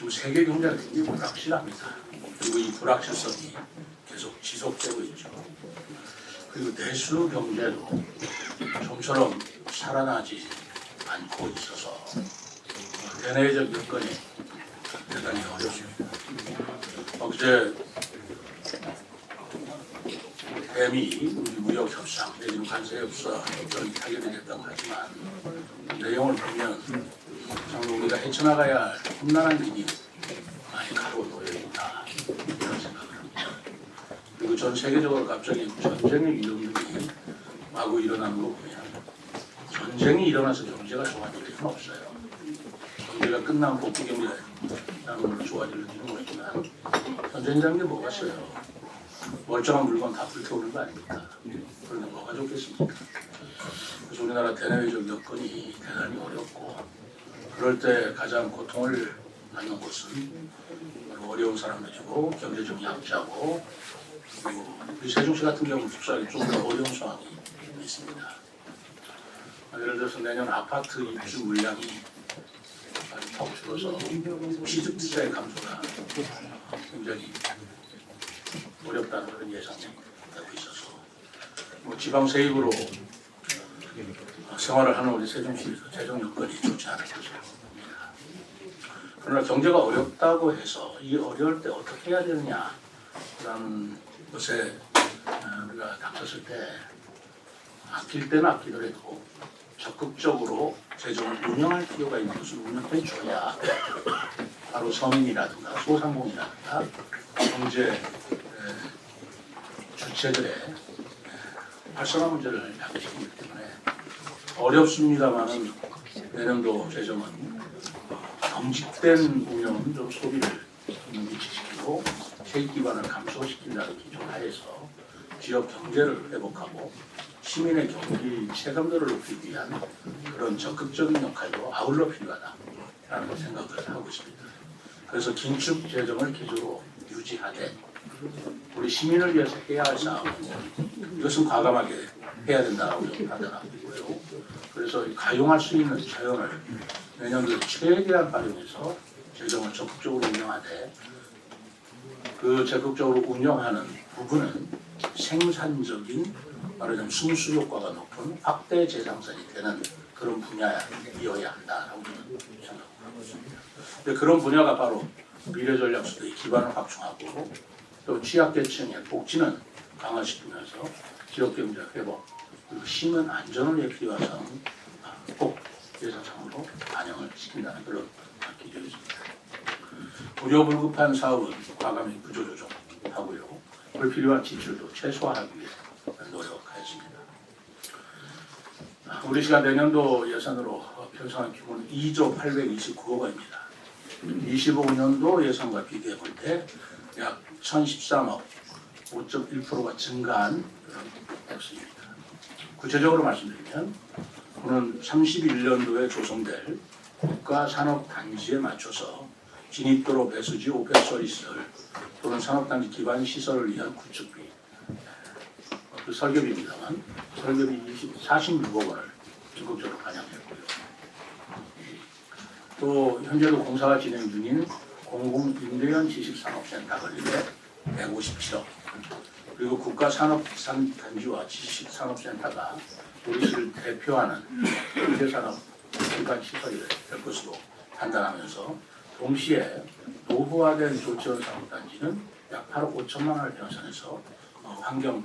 지금 세계 경제가 굉장히 불확실합니다. 그리고 이 불확실성이 계속 지속되고 있죠. 그리고 내수 경제도 좀처럼 살아나지 않고 있어서 대내적 여건이 대단히 어렵습니다. 어제 대미 무역 협상 내지는 관세 협상이 타결되겠다고 하지만 내용을 보면 참 우리가 헤쳐나가야 할 험난한 길이 많이 가로놓여 있다 이런 생각을 합니다. 그리고 전 세계적으로 갑자기 전쟁의 위험들이 마구 일어나는 거 보면 전쟁이 일어나서 경제가 좋아질 일은 없어요. 경제가 끝나면 복구 경제라는 걸로 좋아질 일은 모르지만 전쟁이라는 게 뭐가 있어요? 멀쩡한 물건 다 불태우는 거 아닙니까? 그런데 뭐가 좋겠습니까? 그래서 우리나라 대내외적 여건이 대단히 어렵고 그럴 때 가장 고통을 받는 곳은 어려운 사람들이고 경제적 약자고 그리고 우리 세종시 같은 경우는 속삭이 좀 더 어려운 상황이 있습니다. 예를 들어서 내년 아파트 입주 물량이 턱 줄어서 취득 투자의 감소가 굉장히 어렵다는 그런 예상이 되고 있어서 뭐 지방 세입으로 생활을 하는 우리 세종시에서 재정 여건이 좋지 않을 것으로 봅니다. 그러나 경제가 어렵다고 해서 이 어려울 때 어떻게 해야 되느냐라는 것에 우리가 닥쳤을 때 아낄 때는 아끼더라도 적극적으로 재정을 운영할 필요가 있는 것을 운영해 줘야 바로 서민이라든가 소상공인이라든가 경제 주체들의 활성화 문제를 야기시키기 때문에 어렵습니다만은 내년도 재정은 경직된 운영은 좀 소비를 유치시키고 세입 기반을 감소시킨다는 기조 하에서 지역 경제를 회복하고 시민의 경기 체감도를 높이기 위한 그런 적극적인 역할도 아울러 필요하다라는 생각을 하고 있습니다. 그래서 긴축 재정을 기조로 유지하되 우리 시민을 위해서 해야 할 싸움 이것은 과감하게 해야 된다고 판단하고 있고요. 그래서 가용할 수 있는 자원을 내년도에 최대한 활용해서 재정을 적극적으로 운영하되 그 적극적으로 운영하는 부분은 생산적인 말하자면 순수 효과가 높은 확대 재생산이 되는 그런 분야이어야 한다라고 저는 생각하고 있습니다. 근데 그런 분야가 바로 미래전략수도의 기반을 확충하고 또 취약계층의 복지는 강화시키면서 지역경제 회복 그리고 시민 안전을 위해 필요한 사항은 꼭 예산상으로 반영을 시킨다는 그런 기조였습니다. 우려불급한 사업은 과감히 구조조정하고요. 불필요한 지출도 최소화하기 위해 노력하였습니다. 우리 시가 내년도 예산으로 편성한 규모는 2조 829억 원입니다. 25년도 예산과 비교해 볼 때 약 1013억 5.1%가 증가한 그런 액수입니다. 구체적으로 말씀드리면 오는 31년도에 조성될 국가산업단지에 맞춰서 진입도로 배수지 오펜서비스를 또는 산업단지 기반 시설을 위한 구축비 그 설계비입니다만 설계비 46억 원을 적극적으로 반영했고요. 또 현재도 공사가 진행 중인 공공임대형 지식산업센터 건립에 157억 그리고 국가산업단지와 지식산업센터가 우리 시를 대표하는 현대산업 기반 시설이 될 것으로 판단하면서 동시에 노후화된 조치원 산업단지는 약 8억 5천만 원을 편성해서 환경을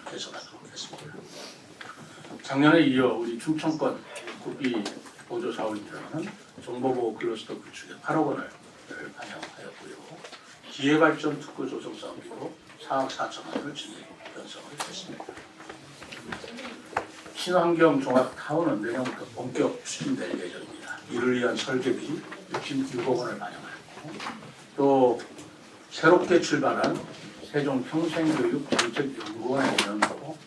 개선하도록 했습니다. 작년에 이어 우리 충청권 국비 보조 사업입니다만 정보보호 클러스터 구축에 8억 원을 반영하였고요. 기회발전 특구 조성 사업비로 4억 4천만 원을 진행 편성을 했습니다. 친환경 종합타운은 내년부터 본격 추진될 예정입니다. 이를 위한 설계비 66억 원을 반영하였고 또 새롭게 출발한 세종평생교육정책연구원의 연구로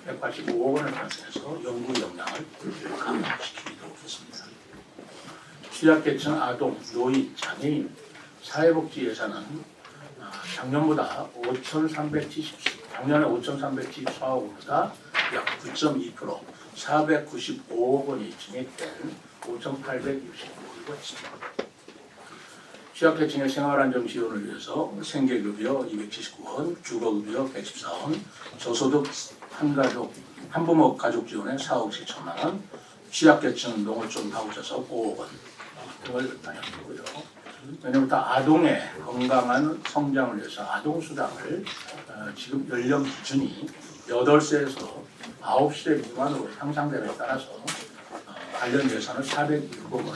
185억 원을 편성해서 연구 역량을 강화시키도록 했습니다. 취약계층 아동, 노인, 장애인, 사회복지 예산은 작년에 5,374억 원보다 약 9.2% 495억 원이 증액된 5,865억 원이었습니다. 취약계층의 생활안정 지원을 위해서 생계급여 279원, 주거급여 114원, 저소득 한가족, 한부모 가족 지원에 4억 7천만 원, 취약계층 농어촌 가구자석 5억 원 등을 반영했고요. 내년부터 아동의 건강한 성장을 위해서 아동수당을 지금 연령 기준이 8세에서 9세 미만으로 향상됨에 따라서 관련 예산을 406억 원을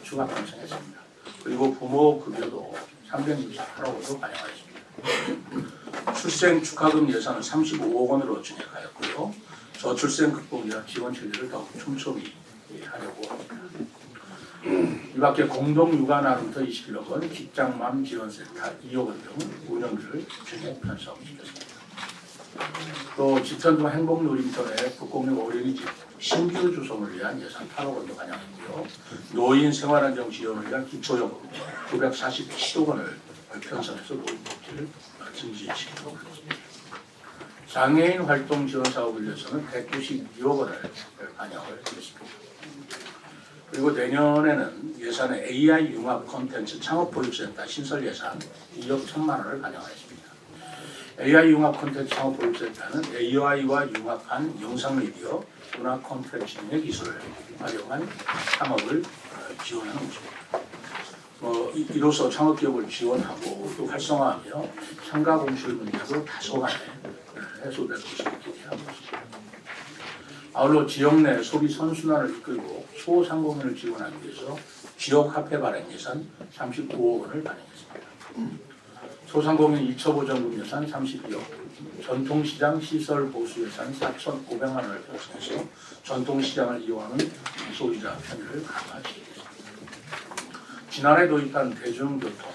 추가 편성했습니다. 그리고 부모 급여도 368억 원으로 반영하였습니다. 출생 축하금 예산을 35억 원으로 증액하였고요. 저출생 극복 위한 지원 체계를 더욱 촘촘히 하려고 합니다. 이 밖에 공동육아나눔터 21억 원, 직장맘 지원센터 2억 원 등 운영비를 증액 편성시켰습니다. 또 지천동 행복놀이터 내 북곡역 어린이집 신규 주송을 위한 예산 8억 원도 반영했고요. 노인 생활안정 지원을 위한 기초요금 947억 원을 편성해서 노인복지를 증진시키도록 하겠습니다. 장애인 활동 지원 사업을 위해서는 192억 원을 반영을 했습니다. 그리고 내년에는 예산에 AI 융합 콘텐츠 창업보육센터 신설 예산 2억 1천만 원을 반영하였습니다. AI 융합 콘텐츠 창업보육센터는 AI와 융합한 영상미디어, 문화 콘텐츠 등의 기술을 활용한 창업을 지원하는 것입니다. 이로써 창업기업을 지원하고 또 활성화하며 상가 공실 문제도 다소간에 해소될 것으로 기대하고 있습니다. 아울러 지역 내 소비 선순환을 이끌고 소상공인을 지원하기 위해서 지역 화폐 발행 예산 35억 원을 반영했습니다. 소상공인 2차 보전금 예산 32억, 전통시장 시설 보수 예산 4,500만 원을 편성해서 전통시장을 이용하는 소비자 편의를 강화시키겠습니다. 지난해 도입한 대중교통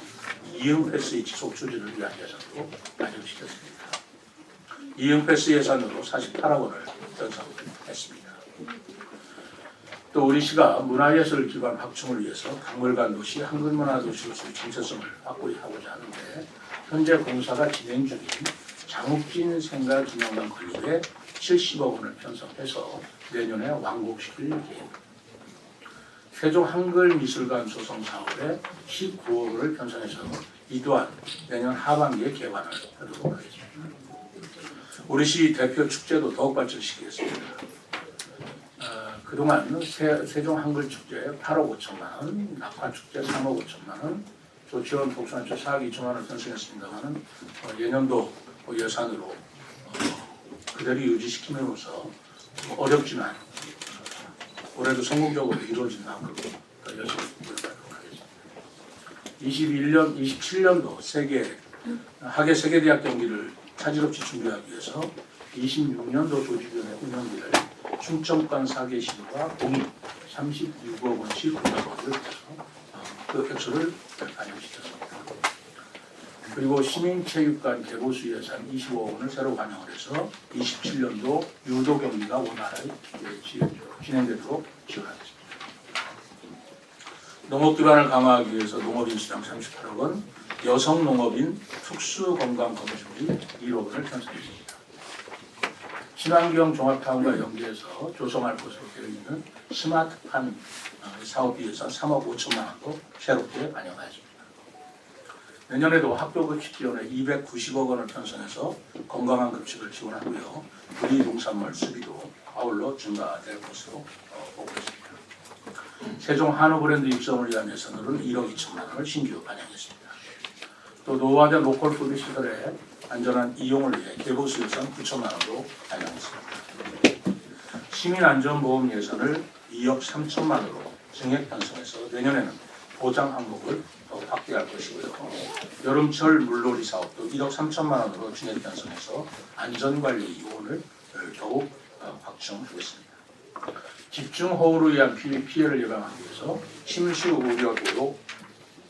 이응패스의 지속 추진을 위한 예산도 마련시켰습니다. 이응패스 예산으로 48억 원을 편성했습니다. 또 우리 시가 문화예술 기반 확충을 위해서 박물관 도시, 한글문화도시로서의 정체성을 확고히 하고자 하는데 현재 공사가 진행 중인 장욱진 생가기념관 건립에 70억 원을 편성해서 내년에 완공시킬 계획입니다. 세종 한글미술관 조성 사업에 19억 원을 편성해서 이 또한 내년 하반기에 개관을 하도록 하겠습니다. 우리 시 대표 축제도 더욱 발전시키겠습니다. 그동안 세종 한글축제 8억 5천만 원, 낙화축제 3억 5천만 원, 조치원 독산초 4억 2천만 원을 편성했습니다만 예년도 예산으로 그대로 유지시킴으로써 어렵지만 올해도 성공적으로 이루어진 만큼 더 열심히 노력하도록 하겠습니다. 27년도 학예 세계대학 경기를 차질 없이 준비하기 위해서 26년도 조직위원회 운영비를 충청권 사계시도가 공익 36억 원씩 공약을 해서 그 액수를 반영시켰습니다. 그리고 시민체육관 개보수 예산 25억 원을 새로 반영을 해서 27년도 유도 경기가 원활하게 진행되도록 지원하겠습니다. 농업 기반을 강화하기 위해서 농업인 수당 38억 원, 여성 농업인 특수건강검진비 1억 원을 편성했습니다. 친환경 종합타운과 연계해서 조성할 것으로 되어 있는 스마트팜 사업비 예산 3억 5천만 원도 새롭게 반영하였습니다. 내년에도 학교급식 지원에 290억 원을 편성해서 건강한 급식을 지원하고요. 유리농산물 수비도 아울러 증가될 것으로 보고 있습니다. 세종 한우 브랜드 육성을 위한 예산으로는 1억 2천만 원을 신규 반영했습니다. 또 노화된 로컬 푸드 시설의 안전한 이용을 위해 개보수 예산 9천만 원도 반영했습니다. 시민안전보험 예산을 2억 3천만 원으로 증액 편성해서 내년에는 보장 항목을 더 확대할 것이고요. 여름철 물놀이 사업도 1억 3천만 원으로 증액 편성해서 안전관리 요원을 더욱 확충하겠습니다. 집중호우로 의한 피해를 예방하기 위해서 침수 우려 도로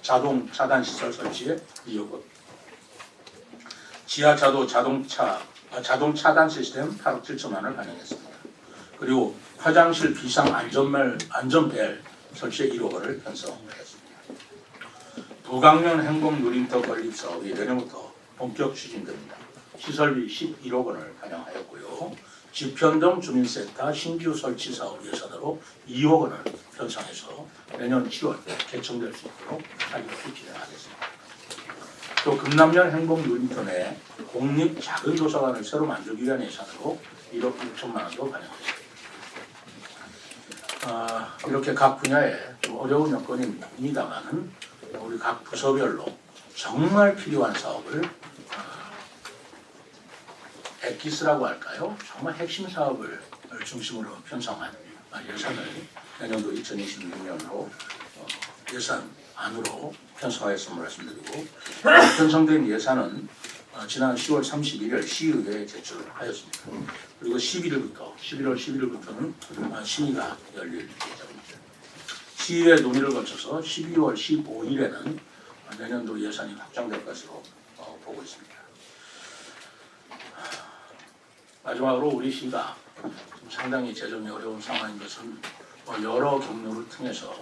자동 차단 시설 설치에 2억 원, 지하 자동 차단 시스템 8억 7천만 원을 반영했습니다. 그리고 화장실 비상 안전벨 설치에 1억 원을 편성했습니다. 부강면 행복 누림터 건립 사업이 내년부터 본격 추진됩니다. 시설비 11억 원을 반영하였고요. 지편동 주민센터 신규 설치 사업 예산으로 2억 원을 편성해서 내년 7월 개청될 수 있도록 하기로 진행하겠습니다. 또 금남년 행복유니터 내 공립 작은 도서관을 새로 만들기 위한 예산으로 1억 6천만 원도 반영했습니다. 이렇게 각 분야에 좀 어려운 여건입니다만은 우리 각 부서별로 정말 필요한 사업을 엑기스라고 할까요? 정말 핵심 사업을 중심으로 편성한 예산을 내년도 2026년으로 예산 안으로 편성하였음을 말씀드리고 편성된 예산은 지난 10월 31일 시의회에 제출하였습니다. 그리고 11월 11일부터는 심의가 열릴 예정입니다. 시의회 논의를 거쳐서 12월 15일에는 내년도 예산이 확정될 것으로 보고 있습니다. 마지막으로 우리 시가 상당히 재정이 어려운 상황인 것은 여러 경로를 통해서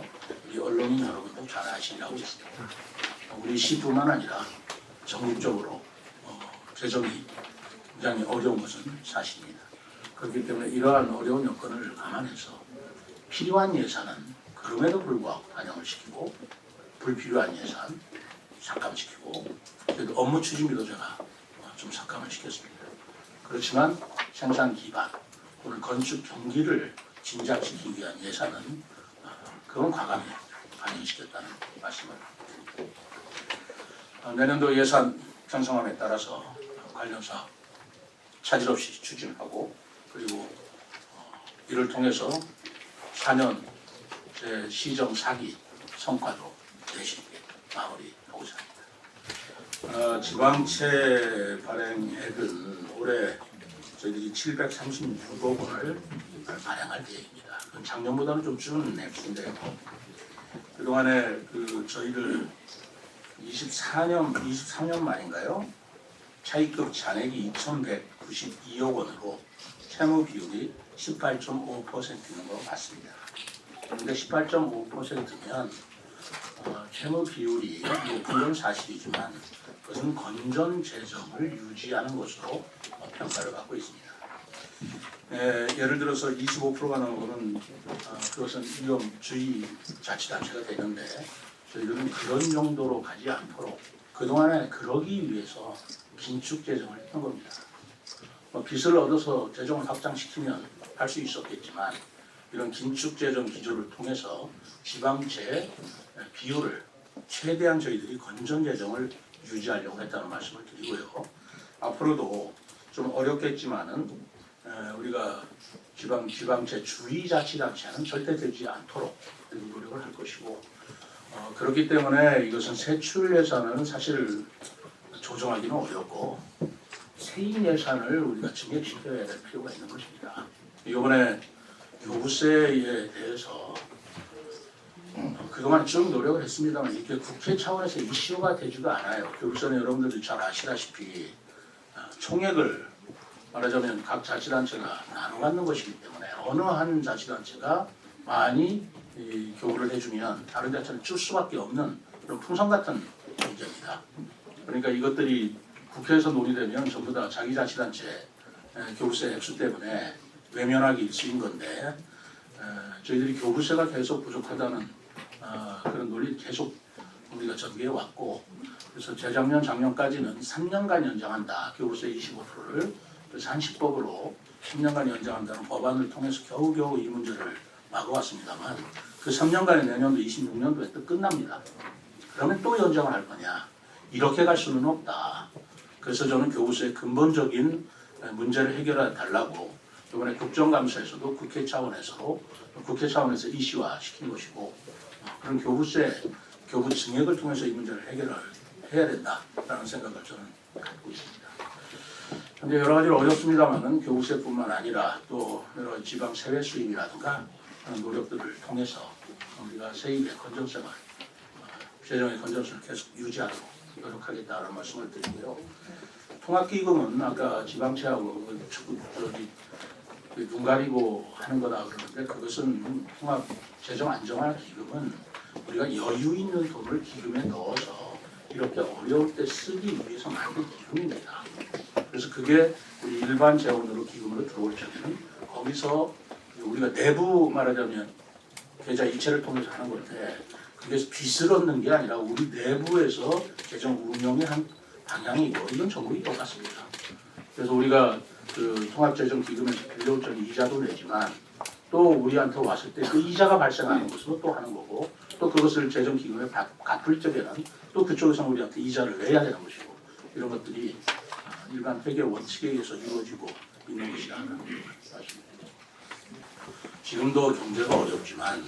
우리 언론인 여러분도 잘 아시라고 있습니다. 우리 시뿐만 아니라 전국적으로 재정이 굉장히 어려운 것은 사실입니다. 그렇기 때문에 이러한 어려운 여건을 감안해서 필요한 예산은 그럼에도 불구하고 반영을 시키고 불필요한 예산 삭감시키고 그래도 업무 추진비도 제가 좀 삭감을 시켰습니다. 그렇지만 생산 기반 오늘 건축 경기를 진작시키기 위한 예산은 그건 과감히 반영시켰다는 말씀을 드립니다. 내년도 예산 편성함에 따라서 관련 사업 차질 없이 추진하고 그리고 이를 통해서 4년 제 시정 4기 성과도 내실 있게 마무리하고자 합니다. 지방채 발행액은 올해 저희들이 736억 원을 발행할 계획입니다. 그건 작년보다는 좀 줄은 액수인데요. 그동안에 저희들 23년 말인가요? 차입금 잔액이 2,192억 원으로 채무 비율이 18.5% 있는 거 맞습니다. 그런데 18.5%면 채무 비율이 높은 건 사실이지만 그것은 건전 재정을 유지하는 것으로 평가를 받고 있습니다. 예를 들어서 25%가 넘어가는 그것은 위험주의 자치단체가 되는데 저희들은 그런 정도로 가지 않도록 그동안에 그러기 위해서 긴축 재정을 했던 겁니다. 빚을 얻어서 재정을 확장시키면 할 수 있었겠지만 이런 긴축 재정 기조를 통해서 지방채 비율을 최대한 저희들이 건전 재정을 유지하려고 했다는 말씀을 드리고요. 앞으로도 좀 어렵겠지만은 우리가 지방채 주의자치단체는 절대 되지 않도록 노력을 할 것이고 그렇기 때문에 이것은 세출 예산은 사실 조정하기는 어렵고 세인 예산을 우리가 증액시켜야 될 필요가 있는 것입니다. 이번에 교부세에 대해서 그동안 쭉 노력을 했습니다만 이게 국회 차원에서 이슈가 되지도 않아요. 교부세는 여러분들도 잘 아시다시피 총액을 말하자면 각 자치단체가 나눠 갖는 것이기 때문에 어느 한 자치단체가 많이 교부를 해주면 다른 자체는 줄 수밖에 없는 그런 풍선 같은 문제입니다. 그러니까 이것들이 국회에서 논의되면 전부 다 자기 자치단체 교부세 액수 때문에 외면하기 일쑤인 건데 저희들이 교부세가 계속 부족하다는 그런 논리를 계속 우리가 전개해 왔고 그래서 재작년 작년까지는 3년간 연장한다 교부세 25%를 그래서 한시법으로 3년간 연장한다는 법안을 통해서 겨우겨우 이 문제를 막아왔습니다만 그 3년간의 내년도 26년도에 또 끝납니다. 그러면 또 연장을 할 거냐? 이렇게 갈 수는 없다. 그래서 저는 교부세의 근본적인 문제를 해결해 달라고 이번에 국정감사에서도 국회 차원에서 이슈화 시킨 것이고 그런 교부 증액을 통해서 이 문제를 해결을 해야 된다라는 생각을 저는 갖고 있습니다. 현재 여러 가지로 어렵습니다만은 교부세뿐만 아니라 또 여러 지방 세외 수입이라든가 하는 노력들을 통해서 우리가 세입의 건전성을 재정의 건전성을 계속 유지하도록 노력하겠다는 말씀을 드리고요. 통합기금은 아까 지방채하고 눈 가리고 하는 거다 그러는데 그것은 통합 재정 안정화 기금은 우리가 여유 있는 돈을 기금에 넣어서 이렇게 어려울 때 쓰기 위해서 만든 기금입니다. 그래서 그게 우리 일반 재원으로 기금으로 들어올 적에는 거기서 우리가 내부 말하자면 계좌 이체를 통해서 하는 건데 그게 빚을 얻는 게 아니라 우리 내부에서 재정 운영의 한 방향이고 이건 전부 똑같습니다. 그래서 우리가 그 통합재정기금에서 빌려올 적에 이자도 내지만 또 우리한테 왔을 때 그 이자가 발생하는 것으로 또 하는 거고 또 그것을 재정기금에 갚을 적에는 또 그쪽에서 우리한테 이자를 내야 되는 것이고 이런 것들이 일반 회계 원칙에 의해서 이루어지고 있는 것이라는 말씀입니다. 지금도 경제가 어렵지만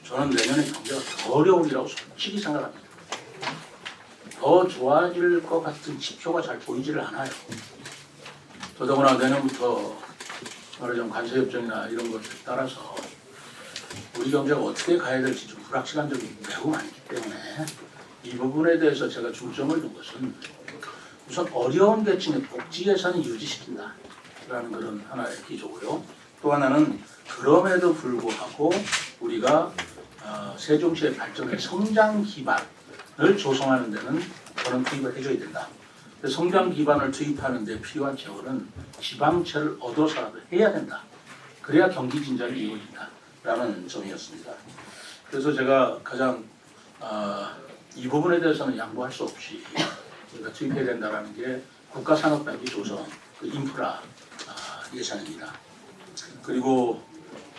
저는 내년에 경제가 더 어려우리라고 솔직히 생각합니다. 더 좋아질 것 같은 지표가 잘 보이지를 않아요. 더더구나 내년부터 말하자면 관세협정이나 이런 것에 따라서 우리 경제가 어떻게 가야 될지 좀 불확실한 점이 매우 많기 때문에 이 부분에 대해서 제가 중점을 둔 것은 우선 어려운 계층의 복지 예산을 유지시킨다 라는 그런 하나의 기조고요. 또 하나는 그럼에도 불구하고 우리가 세종시의 발전의 성장 기반을 조성하는 데는 저는 투입을 해줘야 된다. 성장 기반을 투입하는 데 필요한 재원은 지방채를 얻어서라도 해야 된다. 그래야 경기 진작이 이루어진다 라는 점이었습니다. 그래서 제가 가장 이 부분에 대해서는 양보할 수 없이 우리가 투입해야 된다는 게 국가산업단지 조성, 그 인프라 예산입니다. 그리고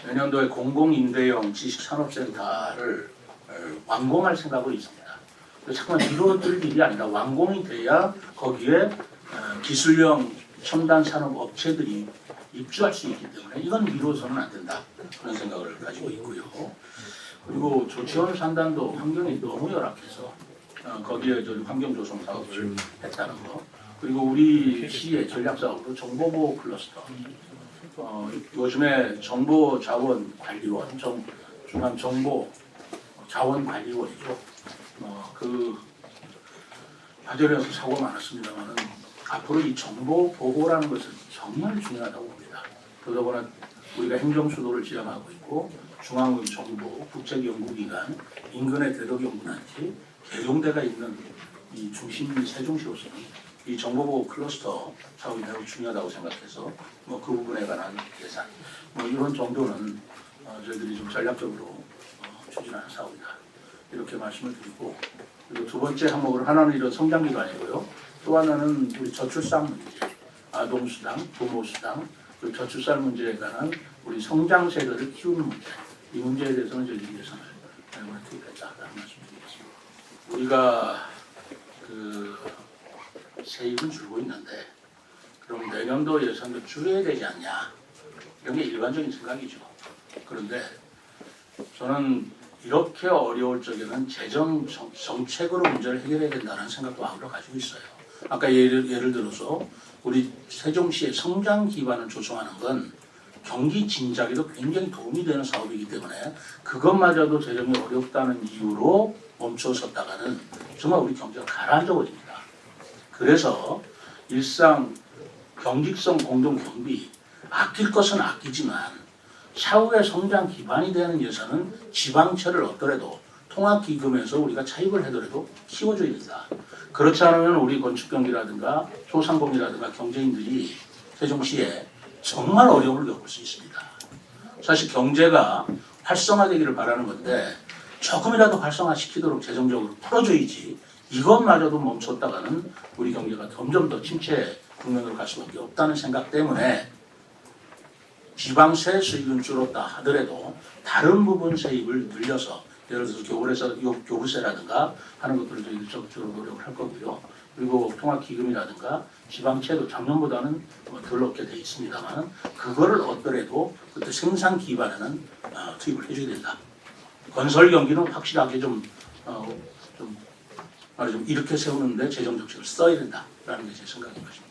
내년도에 공공임대형 지식산업센터를 완공할 생각으로 있습니다. 잠깐만 이루어질 일이 아니라 완공이 돼야 거기에 기술형 첨단 산업 업체들이 입주할 수 있기 때문에 이건 미뤄서는 안 된다 그런 생각을 가지고 있고요. 그리고 조치원 산단도 환경이 너무 열악해서 거기에 환경 조성 사업을 했다는 거. 그리고 우리 시의 전략 사업으로 정보보호 클러스터. 요즘에 정보자원관리원, 중앙정보자원관리원이죠. 그 화재에서 사고가 많았습니다만은 앞으로 이 정보 보호라는 것은 정말 중요하다고 봅니다. 더더구나 우리가 행정수도를 지향하고 있고 중앙정보, 국책연구기관, 인근의 대덕연구단지, 계룡대가 있는 이 중심 세종시로서는 이 정보보호 클러스터 사업이 매우 중요하다고 생각해서 그 부분에 관한 예산 이런 정도는 저희들이 좀 전략적으로 추진하는 사업이다. 이렇게 말씀을 드리고 그리고 두 번째 항목으로 하나는 이런 성장기관이고요. 또 하나는 우리 저출산 문제, 아동수당, 부모수당, 그리고 저출산 문제에 관한 우리 성장 세대를 키우는 문제 이 문제에 대해서는 저희들이 예산을 투입했다라는 말씀드리겠습니다. 우리가 그 세입은 줄고 있는데 그럼 내년도 예산도 줄여야 되지 않냐 이런 게 일반적인 생각이죠. 그런데 저는 이렇게 어려울 적에는 재정 정책으로 문제를 해결해야 된다는 생각도 아울러 가지고 있어요. 아까 예를 들어서 우리 세종시의 성장 기반을 조성하는 건 경기 진작에도 굉장히 도움이 되는 사업이기 때문에 그것마저도 재정이 어렵다는 이유로 멈춰섰다가는 정말 우리 경제가 가라앉아 버립니다. 그래서 일상 경직성 공동 경비 아낄 것은 아끼지만 차후에 성장 기반이 되는 예산은 지방채를 얻더라도 통합기금에서 우리가 차입을 하더라도 키워줘야 된다. 그렇지 않으면 우리 건축경비라든가 소상공인이라든가 경제인들이 세종시에 정말 어려움을 겪을 수 있습니다. 사실 경제가 활성화되기를 바라는 건데 조금이라도 활성화시키도록 재정적으로 풀어줘야지 이것마저도 멈췄다가는 우리 경제가 점점 더 침체 국면으로 갈 수밖에 없다는 생각 때문에 지방세 수입은 줄었다 하더라도 다른 부분 세입을 늘려서 예를 들어서 교부세라든가 하는 것들을 저희들이 적극적으로 노력을 할 거고요. 그리고 통합기금이라든가 지방채도 작년보다는 덜 얻게 돼 있습니다만 그거를 얻더라도 그때 생산 기반에는 투입을 해줘야 된다. 건설 경기는 확실하게 좀 이렇게 세우는데 재정 정책을 써야 된다라는 게 제 생각인 것입니다.